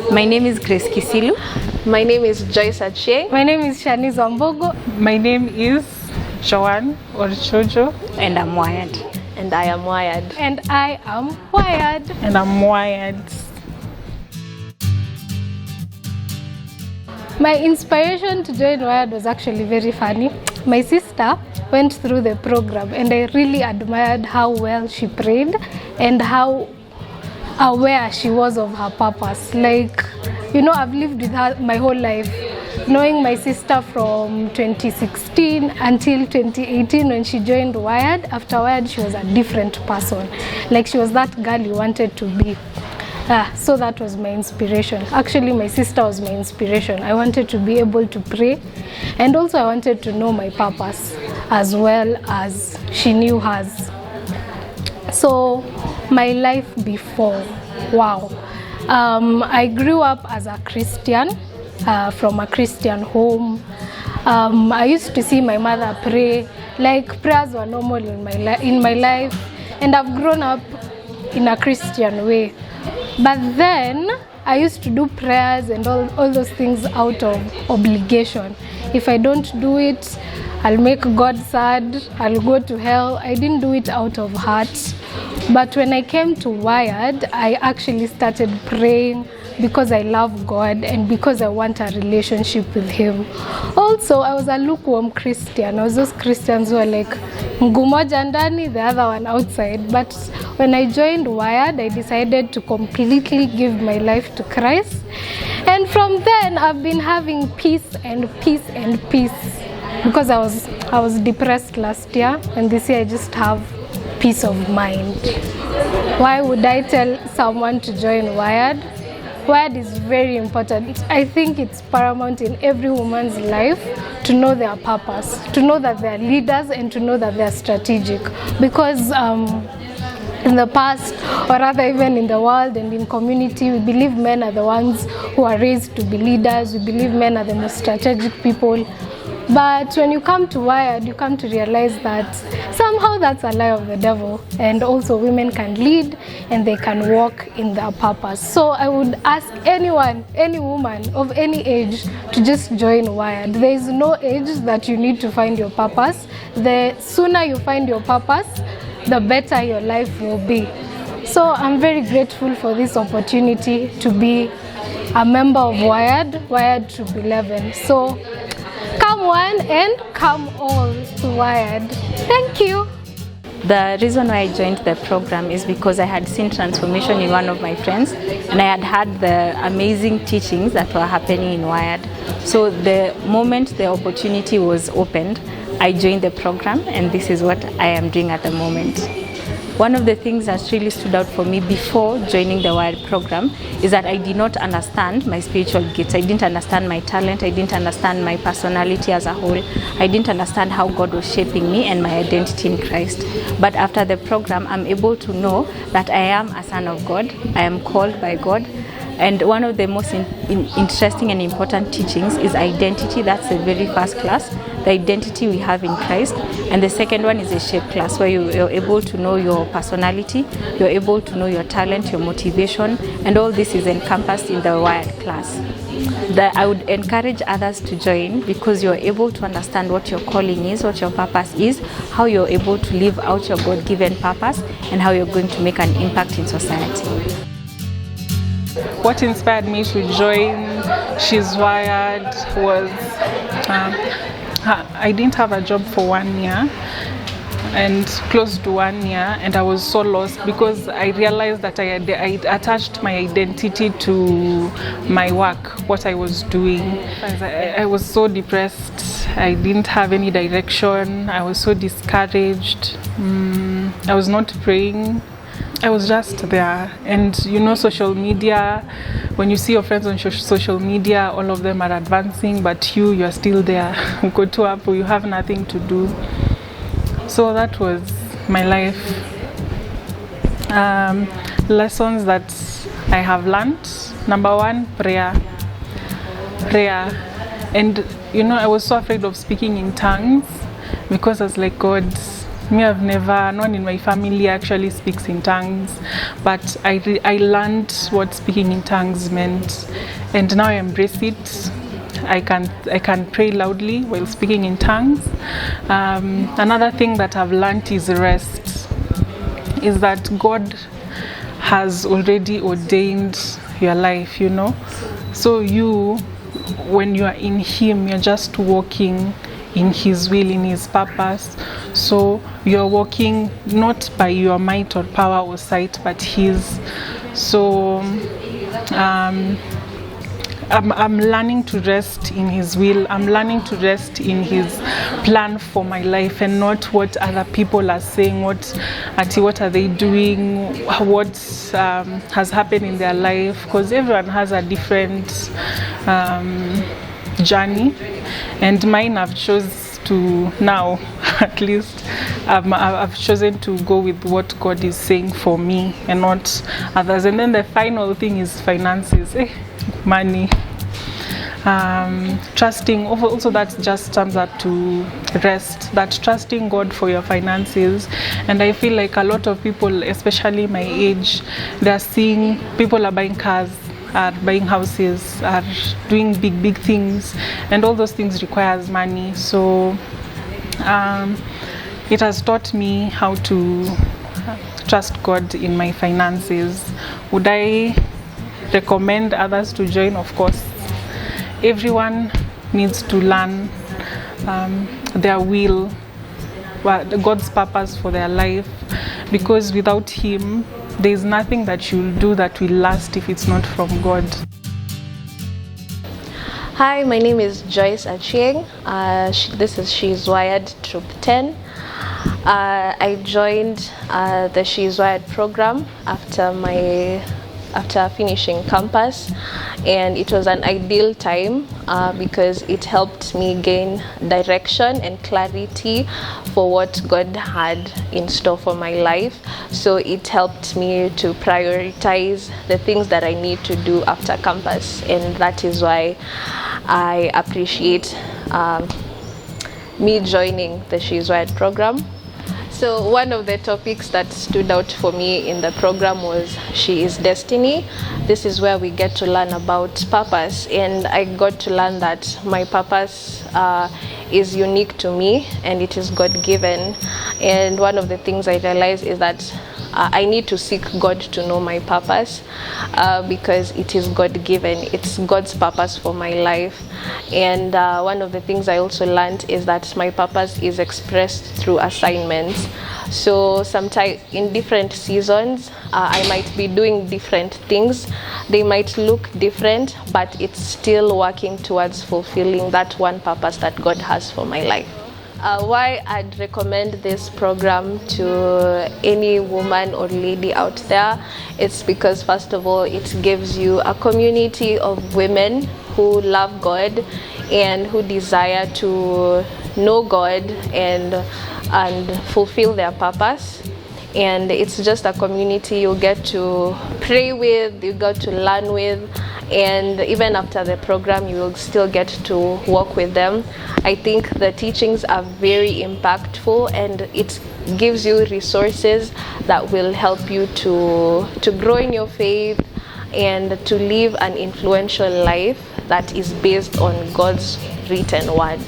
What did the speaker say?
My name is Grace Kisilu. My name is Joyce Achie. My name is Shanice Wambogo. My name is Joanne Orchojo. And I'm wired. And I am wired. And I am wired. And I'm wired. My inspiration to join Wired was actually very funny. My sister went through the program and I really admired how well she prayed and how aware she was of her purpose. Like, you know, I've lived with her my whole life, knowing my sister from 2016 until 2018 when she joined Wired. After Wired, she was a different person. Like, she was that girl you wanted to be. So that was my inspiration. Actually, my sister was my inspiration. I wanted to be able to pray, and also I wanted to know my purpose as well as she knew hers. So my life before, wow. I grew up as a Christian, from a Christian home. I used to see my mother pray. Like, prayers were normal in my life, and I've grown up in a Christian way. But then I used to do prayers and all those things out of obligation. If I don't do it, I'll make God sad, I'll go to hell. I didn't do it out of heart. But when I came to Wired, I actually started praying because I love God and because I want a relationship with Him. Also, I was a lukewarm Christian. I was those Christians who are like, mguu moja ndani, the other one outside. But when I joined Wired, I decided to completely give my life to Christ. And from then, I've been having peace and peace and peace. Because I was depressed last year, and this year I just have peace of mind. Why would I tell someone to join Wired? Wired is very important. I think it's paramount in every woman's life to know their purpose, to know that they're leaders and to know that they're strategic. Because in the past, or rather even in the world and in community, we believe men are the ones who are raised to be leaders. We believe men are the most strategic people. But when you come to Wired, you come to realize that somehow that's a lie of the devil. And also women can lead and they can walk in their purpose. So I would ask anyone, any woman of any age to just join Wired. There is no age that you need to find your purpose. The sooner you find your purpose, the better your life will be. So I'm very grateful for this opportunity to be a member of Wired Troop 11. So come one and come all to Wired. Thank you. The reason why I joined the program is because I had seen transformation in one of my friends, and I had had the amazing teachings that were happening in Wired. So the moment the opportunity was opened, I joined the program, and this is what I am doing at the moment. One of the things that really stood out for me before joining the Wired program is that I did not understand my spiritual gifts. I didn't understand my talent. I didn't understand my personality as a whole. I didn't understand how God was shaping me and my identity in Christ. But after the program, I'm able to know that I am a son of God. I am called by God. And one of the most interesting and important teachings is identity. That's the very first class, the identity we have in Christ. And the second one is a shape class, where you're able to know your personality, you're able to know your talent, your motivation, and all this is encompassed in the Wired class. I would encourage others to join because you're able to understand what your calling is, what your purpose is, how you're able to live out your God-given purpose, and how you're going to make an impact in society. What inspired me to join She's Wired was I didn't have a job for 1 year and close to 1 year, and I was so lost because I realized that I attached my identity to my work, what I was doing. I was so depressed. I didn't have any direction. I was so discouraged. I was not praying. I was just there. And you know, social media, when you see your friends on social media, all of them are advancing, but you're still there. Uko tu hapo, you have nothing to do. So that was my life. Lessons that I have learned. Number one, prayer. And you know, I was so afraid of speaking in tongues because I was like, God, Me, I've never, no one in my family actually speaks in tongues, but I learned what speaking in tongues meant, and now I embrace it. I can pray loudly while speaking in tongues. Another thing that I've learned is rest. Is that God has already ordained your life, you know. So you, when you are in Him, you're just walking in His will, in His purpose. So you're walking not by your might or power or sight, but His. So I'm learning to rest in His will. I'm learning to rest in His plan for my life, and not what other people are saying, what are they doing, what has happened in their life, because everyone has a different journey, and mine I've chosen to now, at least, I've chosen to go with what God is saying for me and not others. And then the final thing is finances. Money. Trusting, also that just turns up to rest, that trusting God for your finances. And I feel like a lot of people, especially my age, they're seeing people are buying cars, are buying houses, are doing big things, and all those things requires money. So it has taught me how to trust God in my finances. Would I recommend others to join? Of course. Everyone needs to learn their will, God's purpose for their life, because without Him, there is nothing that you'll do that will last if it's not from God. Hi, my name is Joyce Achieng. This is She's Wired Troop 10. I joined the She's Wired program after finishing campus, and it was an ideal time because it helped me gain direction and clarity for what God had in store for my life. So it helped me to prioritize the things that I need to do after campus, and that is why I appreciate me joining the She's Wired program. So one of the topics that stood out for me in the program was She is Destiny. This is where we get to learn about purpose, and I got to learn that my purpose is unique to me and it is God-given. And one of the things I realized is that I need to seek God to know my purpose because it is God-given. It's God's purpose for my life. And one of the things I also learned is that my purpose is expressed through assignments. So sometimes in different seasons, I might be doing different things. They might look different, but it's still working towards fulfilling that one purpose that God has for my life. Why I'd recommend this program to any woman or lady out there, it's because first of all, it gives you a community of women who love God and who desire to know God and fulfill their purpose. And it's just a community you get to pray with, you get to learn with, and even after the program you will still get to walk with them. I think the teachings are very impactful, and it gives you resources that will help you to grow in your faith and to live an influential life that is based on God's written word.